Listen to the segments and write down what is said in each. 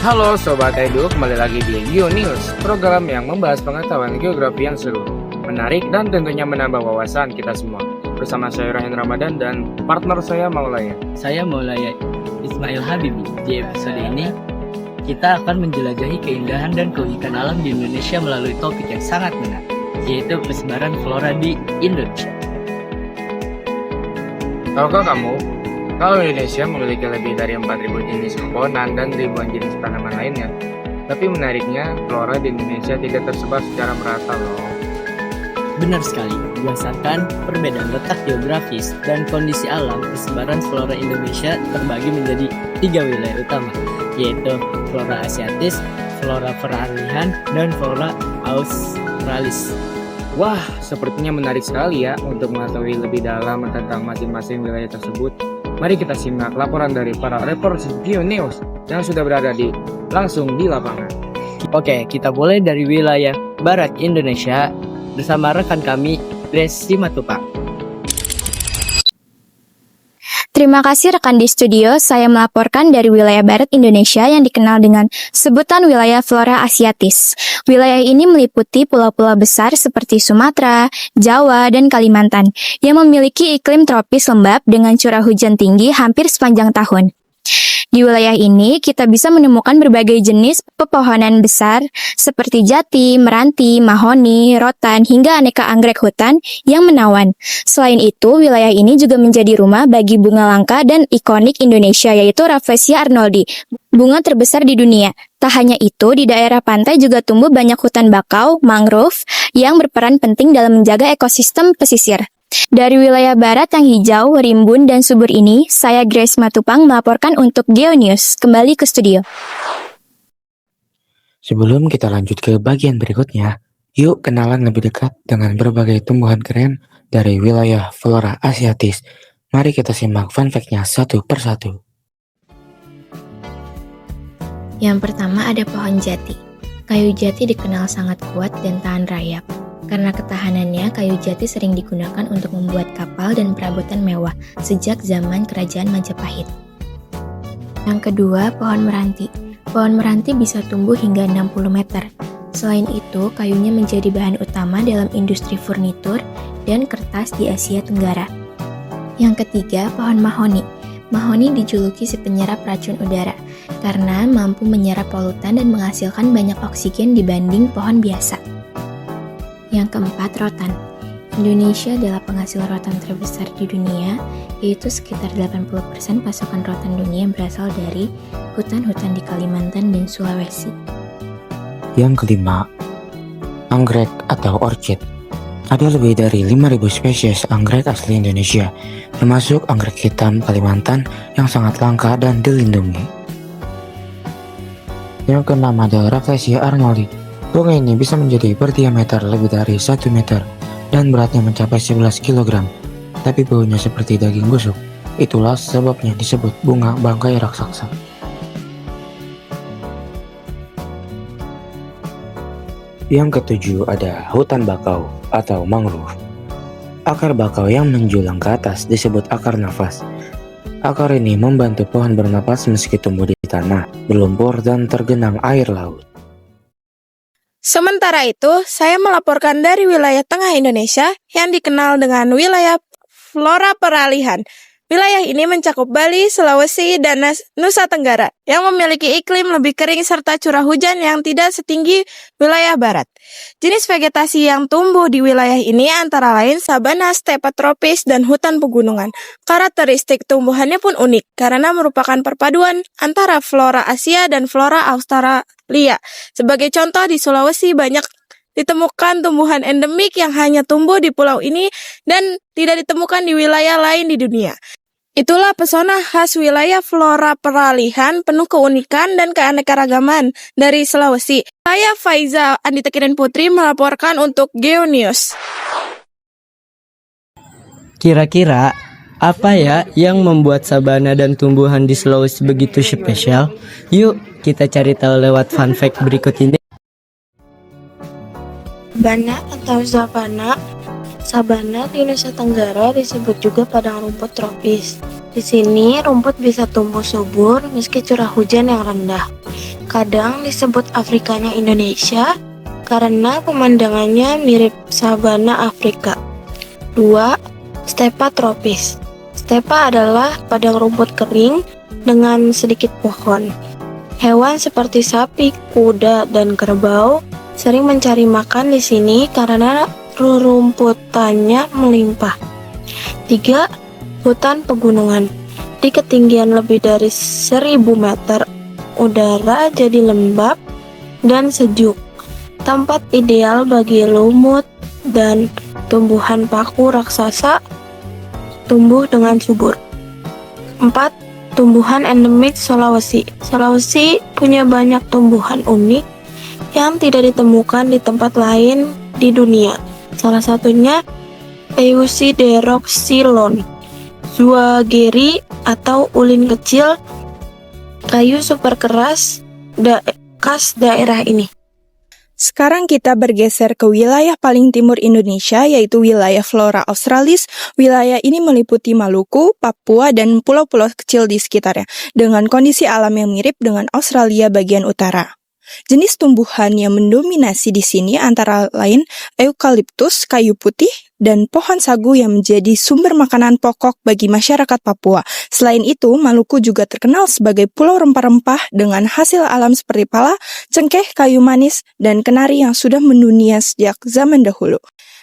Halo Sobat Edu, kembali lagi di GeoNews, program yang membahas pengetahuan geografi yang seru, menarik, dan tentunya menambah wawasan kita semua. Bersama saya Ryan Ramadan dan partner saya Maulaya. Saya Maulaya Ismail Habibi. Di episode ini, kita akan menjelajahi keindahan dan keunikan alam di Indonesia melalui topik yang sangat menarik, yaitu persebaran flora di Indonesia. Tahukah kamu, kalau Indonesia memiliki lebih dari 4.000 jenis pepohonan dan ribuan jenis tanaman lainnya, tapi menariknya, flora di Indonesia tidak tersebar secara merata loh. Benar sekali, berdasarkan perbedaan letak geografis dan kondisi alam, persebaran flora Indonesia terbagi menjadi 3 wilayah utama, yaitu flora asiatis, flora peralihan, dan flora australis. Wah, sepertinya menarik sekali ya untuk mengetahui lebih dalam tentang masing-masing wilayah tersebut. Mari kita simak laporan dari para reporter GeoNews yang sudah berada langsung di lapangan. Oke, kita mulai dari wilayah barat Indonesia bersama rekan kami, Grace Simatupang. Terima kasih rekan di studio, saya melaporkan dari wilayah barat Indonesia yang dikenal dengan sebutan wilayah flora asiatis. Wilayah ini meliputi pulau-pulau besar seperti Sumatera, Jawa, dan Kalimantan yang memiliki iklim tropis lembab dengan curah hujan tinggi hampir sepanjang tahun. Di wilayah ini, kita bisa menemukan berbagai jenis pepohonan besar seperti jati, meranti, mahoni, rotan, hingga aneka anggrek hutan yang menawan. Selain itu, wilayah ini juga menjadi rumah bagi bunga langka dan ikonik Indonesia, yaitu Rafflesia arnoldi, bunga terbesar di dunia. Tak hanya itu, di daerah pantai juga tumbuh banyak hutan bakau, mangrove, yang berperan penting dalam menjaga ekosistem pesisir. Dari wilayah barat yang hijau, rimbun, dan subur ini, saya Grace Matupang melaporkan untuk GeoNews. Kembali ke studio. Sebelum kita lanjut ke bagian berikutnya, yuk kenalan lebih dekat dengan berbagai tumbuhan keren dari wilayah flora asiatis. Mari kita simak fun fact-nya satu persatu. Yang pertama ada pohon jati. Kayu jati dikenal sangat kuat dan tahan rayap. Karena ketahanannya, kayu jati sering digunakan untuk membuat kapal dan perabotan mewah sejak zaman Kerajaan Majapahit. Yang kedua, pohon meranti. Pohon meranti bisa tumbuh hingga 60 meter. Selain itu, kayunya menjadi bahan utama dalam industri furnitur dan kertas di Asia Tenggara. Yang ketiga, pohon mahoni. Mahoni dijuluki si penyerap racun udara karena mampu menyerap polutan dan menghasilkan banyak oksigen dibanding pohon biasa. Yang keempat, rotan. Indonesia adalah penghasil rotan terbesar di dunia, yaitu sekitar 80% pasokan rotan dunia berasal dari hutan-hutan di Kalimantan dan Sulawesi. Yang kelima, anggrek atau orchid. Ada lebih dari 5.000 spesies anggrek asli Indonesia, termasuk anggrek hitam Kalimantan yang sangat langka dan dilindungi. Yang keenam ada Rafflesia arnoldi. Bunga ini bisa menjadi berdiameter lebih dari 1 meter dan beratnya mencapai 11 kg, tapi baunya seperti daging busuk. Itulah sebabnya disebut bunga bangkai raksasa. Yang ketujuh ada hutan bakau atau mangrove. Akar bakau yang menjulang ke atas disebut akar nafas. Akar ini membantu pohon bernapas meski tumbuh di tanah, berlumpur, dan tergenang air laut. Sementara itu, saya melaporkan dari wilayah tengah Indonesia yang dikenal dengan wilayah flora peralihan. Wilayah ini mencakup Bali, Sulawesi, dan Nusa Tenggara yang memiliki iklim lebih kering serta curah hujan yang tidak setinggi wilayah barat. Jenis vegetasi yang tumbuh di wilayah ini antara lain sabana, stepa tropis, dan hutan pegunungan. Karakteristik tumbuhannya pun unik karena merupakan perpaduan antara flora Asia dan flora Australia. Sebagai contoh, di Sulawesi banyak ditemukan tumbuhan endemik yang hanya tumbuh di pulau ini dan tidak ditemukan di wilayah lain di dunia. Itulah pesona khas wilayah flora peralihan penuh keunikan dan keanekaragaman dari Sulawesi. Saya Faiza Andita Kirin Putri melaporkan untuk GeoNews. Kira-kira apa ya yang membuat sabana dan tumbuhan di Sulawesi begitu spesial? Yuk kita cari tahu lewat fun fact berikut ini. Sabana atau savana. Sabana di Nusa Tenggara disebut juga padang rumput tropis. Di sini rumput bisa tumbuh subur meski curah hujan yang rendah. Kadang disebut Afrikanya Indonesia karena pemandangannya mirip sabana Afrika. 2. Stepa tropis. Stepa adalah padang rumput kering dengan sedikit pohon. Hewan seperti sapi, kuda, dan kerbau sering mencari makan di sini karena rerumputannya melimpah. 3. Hutan pegunungan. Di ketinggian lebih dari 1000 meter, udara jadi lembab dan sejuk. Tempat ideal bagi lumut dan tumbuhan paku raksasa tumbuh dengan subur. 4. Tumbuhan endemik Sulawesi. Sulawesi punya banyak tumbuhan unik yang tidak ditemukan di tempat lain di dunia. Salah satunya Euthideroxylon, Zuageri atau ulin kecil, kayu super keras khas daerah ini. Sekarang kita bergeser ke wilayah paling timur Indonesia, yaitu wilayah Flora Australis. Wilayah ini meliputi Maluku, Papua, dan pulau-pulau kecil di sekitarnya, dengan kondisi alam yang mirip dengan Australia bagian utara. Jenis tumbuhan yang mendominasi di sini antara lain eukaliptus, kayu putih, dan pohon sagu yang menjadi sumber makanan pokok bagi masyarakat Papua. Selain itu, Maluku juga terkenal sebagai pulau rempah-rempah dengan hasil alam seperti pala, cengkeh, kayu manis, dan kenari yang sudah mendunia sejak zaman dahulu.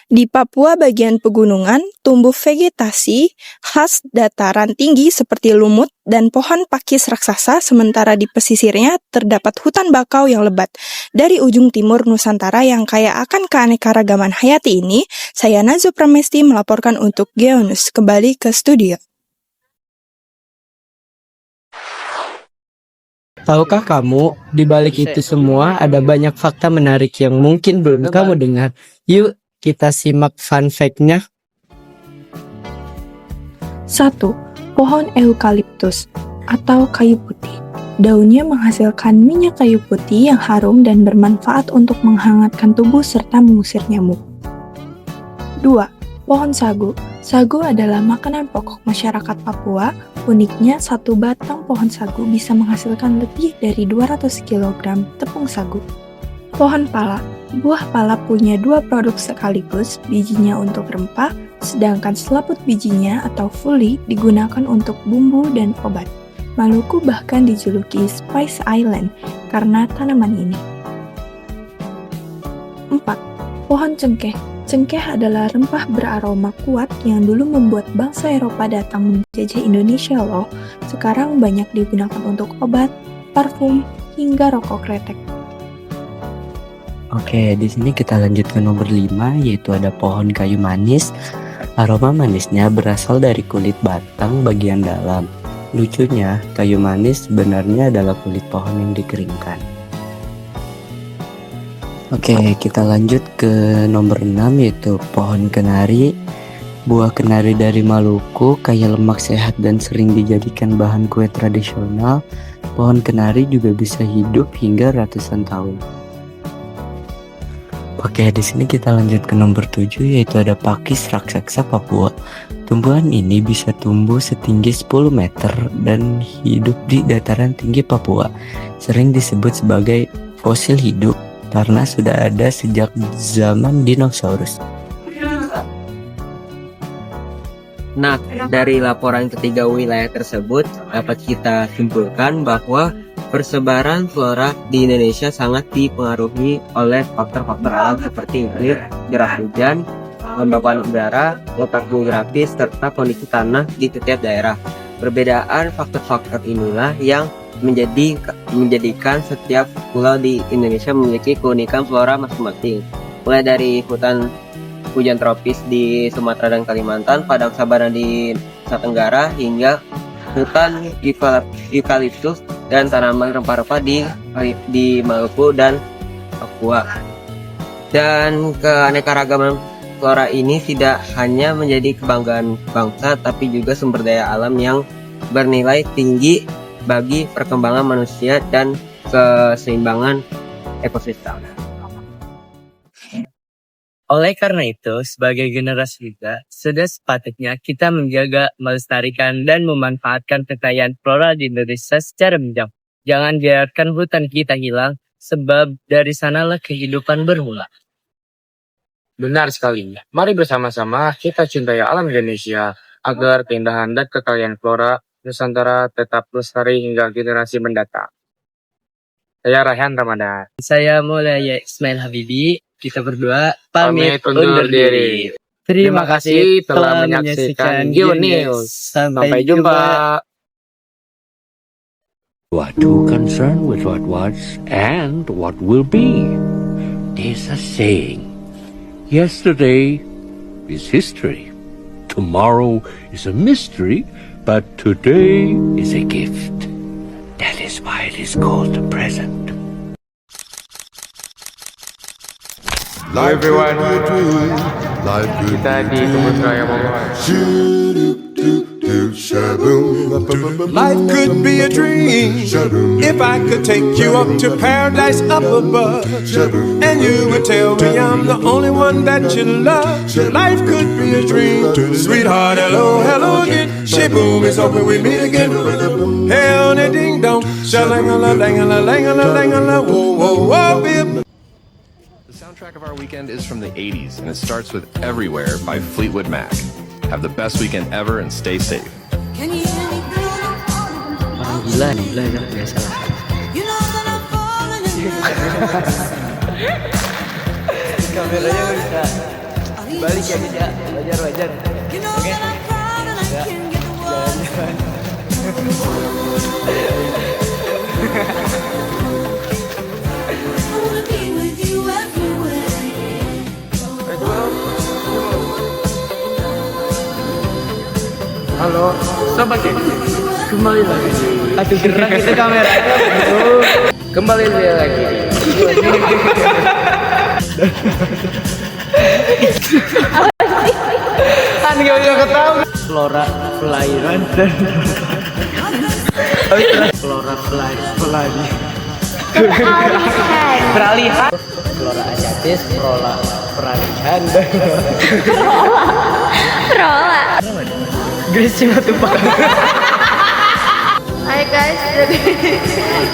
Di Papua bagian pegunungan, tumbuh vegetasi khas dataran tinggi seperti lumut dan pohon pakis raksasa, sementara di pesisirnya terdapat hutan bakau yang lebat. Dari ujung timur Nusantara yang kaya akan keanekaragaman hayati ini, saya Nazo Pramesti melaporkan untuk Geonus. Kembali ke studio. Tahukah kamu, di balik itu semua ada banyak fakta menarik yang mungkin belum kamu dengar. Yuk, kita simak fun fact-nya. 1. Pohon eukaliptus atau kayu putih. Daunnya menghasilkan minyak kayu putih yang harum dan bermanfaat untuk menghangatkan tubuh serta mengusir nyamuk. 2. Pohon sagu. Sagu adalah makanan pokok masyarakat Papua. Uniknya, satu batang pohon sagu bisa menghasilkan lebih dari 200 kg tepung sagu. Pohon pala. Buah pala punya dua produk sekaligus, bijinya untuk rempah, sedangkan selaput bijinya atau fuli digunakan untuk bumbu dan obat. Maluku bahkan dijuluki Spice Island karena tanaman ini. 4. Pohon cengkeh. Cengkeh adalah rempah beraroma kuat yang dulu membuat bangsa Eropa datang menjajah Indonesia loh. Sekarang banyak digunakan untuk obat, parfum, hingga rokok kretek. Oke, di sini kita lanjut ke nomor 5, yaitu ada pohon kayu manis. Aroma manisnya berasal dari kulit batang bagian dalam. Lucunya, kayu manis sebenarnya adalah kulit pohon yang dikeringkan. Oke, kita lanjut ke nomor 6, yaitu pohon kenari. Buah kenari dari Maluku kaya lemak, sehat, dan sering dijadikan bahan kue tradisional. Pohon kenari juga bisa hidup hingga ratusan tahun. Oke, di sini kita lanjut ke nomor 7, yaitu ada pakis raksasa Papua. Tumbuhan ini bisa tumbuh setinggi 10 meter dan hidup di dataran tinggi Papua. Sering disebut sebagai fosil hidup karena sudah ada sejak zaman dinosaurus. Nah, dari laporan ketiga wilayah tersebut dapat kita simpulkan bahwa persebaran flora di Indonesia sangat dipengaruhi oleh faktor-faktor alam seperti iklim, curah hujan, kelembapan udara, letak geografis, serta kondisi tanah di setiap daerah. Perbedaan faktor-faktor inilah yang menjadikan setiap pulau di Indonesia memiliki keunikan flora masing-masing. Mulai dari hutan hujan tropis di Sumatera dan Kalimantan, padang sabana di Nusa Tenggara, hingga hutan eukaliptus dan tanaman rempah-rempah di Maluku dan Papua. Dan keanekaragaman flora ini tidak hanya menjadi kebanggaan bangsa, tapi juga sumber daya alam yang bernilai tinggi bagi perkembangan manusia dan keseimbangan ekosistem. Oleh karena itu, sebagai generasi muda, sudah sepatutnya kita menjaga, melestarikan, dan memanfaatkan kekayaan flora di Indonesia secara bijak. Jangan biarkan hutan kita hilang, sebab dari sanalah kehidupan bermula. Benar sekali. Mari bersama-sama kita cintai alam Indonesia agar keindahan dan kekayaan flora Nusantara tetap lestari hingga generasi mendatang. Saya Raihan Ramadan. Saya Maulaya Ismail Habibi. Kita berdua pamit undur diri. Terima kasih telah menyaksikan GeoNews. Sampai jumpa. You are too concerned with what was and what will be. There's a saying, yesterday is history, tomorrow is a mystery, but today is a gift. That is why it is called the present. Life everyone. Life Kita di Kebun Raya Bogor. Life could be a dream if I could take you up to paradise up above, and you would tell me I'm the only one that you love. Life could be a dream, sweetheart. Hello, hello again. Shaboom, it's hoping we meet again. Hey, on a ding dong, shalangala, langala, langala, langala, whoa, whoa, whoa, babe. The soundtrack of our weekend is from the 80s, and it starts with Everywhere by Fleetwood Mac. Have the best weekend ever and stay safe. Orang gila nih, belajar biasa lah. Kameranya bisa balik ya, bisa wajar. Oke? Ya, jalan-jalan. Halo, sobat ya. Kembali lagi. Aduh, gerak itu kameranya. Kembali lagi. Kan gak bisa ketawa. Flora pelahiran dan flora peralihan. Flora asiatis, flora peralihan. Rola. Grace Simatupang. Hai guys, jadi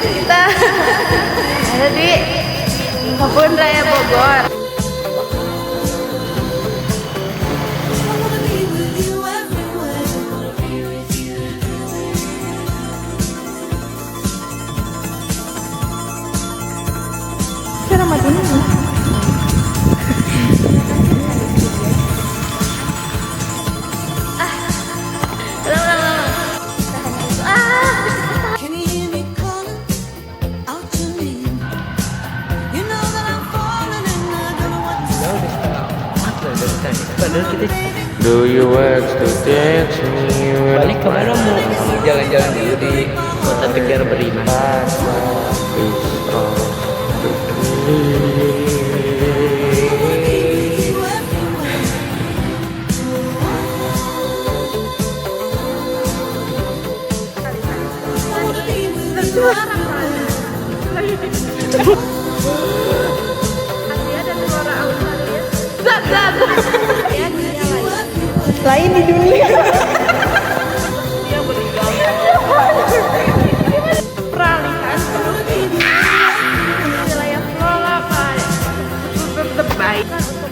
kita ada di Kebun Raya Bogor. Do you want to dance me? Balik kemana mau jalan-jalan dulu di Kota Tegar Beriman. Lain di dunia. Peralihan wilayah Flora terbaik untuk